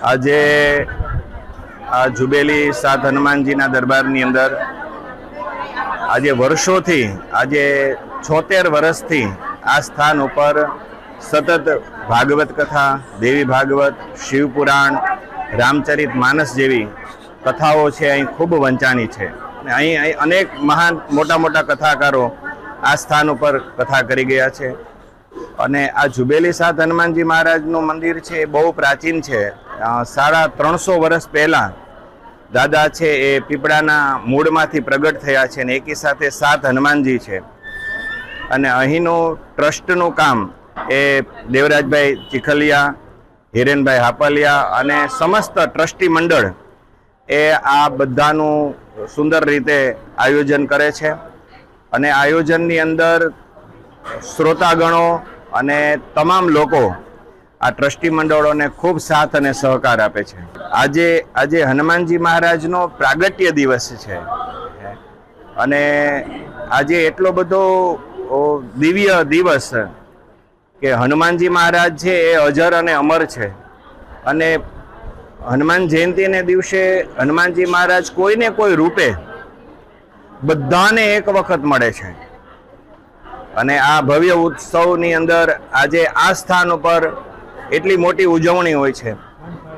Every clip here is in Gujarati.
આજે આ જુબેલી સાત હનુમાનજીના દરબારની અંદર આજે વર્ષોથી આજે 76 વર્ષથી આ સ્થાન ઉપર સતત ભાગવત કથા, દેવી ભાગવત, શિવપુરાણ, રામચરિત માનસ જેવી કથાઓ છે અહીં ખૂબ વંચાણી છે. અહીં અનેક મહાન મોટા મોટા કથાકારો આ સ્થાન ઉપર કથા કરી ગયા છે. અને આ જુબેલી સાત હનુમાનજી મહારાજનું મંદિર છે એ બહુ પ્રાચીન છે. 350 વર્ષ પહેલાં દાદા છે એ પીપળાના મૂળમાંથી પ્રગટ થયા છે અને એકી સાથે સાત હનુમાનજી છે. અને અહીંનું ટ્રસ્ટનું કામ એ દેવરાજભાઈ ચીખલિયા, હિરેનભાઈ હાપલિયા અને સમસ્ત ટ્રસ્ટી મંડળ એ આ બધાનું સુંદર રીતે આયોજન કરે છે. અને આયોજનની અંદર શ્રોતાગણો અને તમામ લોકો આ ટ્રસ્ટી મંડળોને ખૂબ સાથ અને સહકાર આપે છે. આજે હનુમાનજી મહારાજનો પ્રાગટ્ય દિવસ છે અને આજે એટલો બધો દિવ્ય દિવસ કે હનુમાનજી મહારાજ છે એ અજર અને અમર છે. અને હનુમાન જયંતીને દિવસે હનુમાનજી મહારાજ કોઈને કોઈ રૂપે બધાને એક વખત મળે છે. અને આ ભવ્ય ઉત્સવની અંદર આજે આ સ્થાન ઉપર એટલી મોટી ઉજવણી હોય છે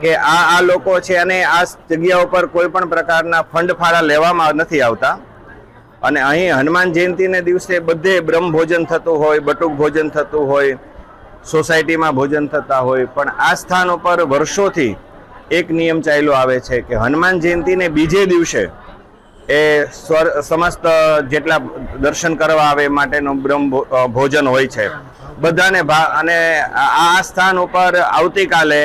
કે આ લોકો છે અને આ જગ્યા ઉપર કોઈ પણ પ્રકારના ફંડ ફાળા લેવામાં નથી આવતા. અને અહીં હનુમાન જયંતીને દિવસે બધે બ્રહ્મ ભોજન થતું હોય, બટુક ભોજન થતું હોય, સોસાયટીમાં ભોજન થતા હોય. પણ આ સ્થાન ઉપર વર્ષોથી એક નિયમ ચાલ્યો આવે છે કે હનુમાન જયંતીને બીજે દિવસે એ સમસ્ત જેટલા દર્શન કરવા આવે માટેનું બ્રહ્મ ભોજન હોય છે બધાને. અને આ સ્થાન ઉપર આવતીકાલે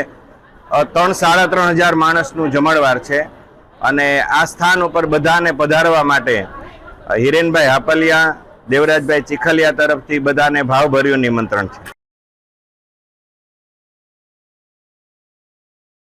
3-3.5 માણસનું જમણવાર છે. અને આ સ્થાન ઉપર બધાને પધારવા માટે હિરેનભાઈ હાપલિયા, દેવરાજભાઈ ચીખલિયા તરફથી બધાને ભાવભર્યું નિમંત્રણ છે.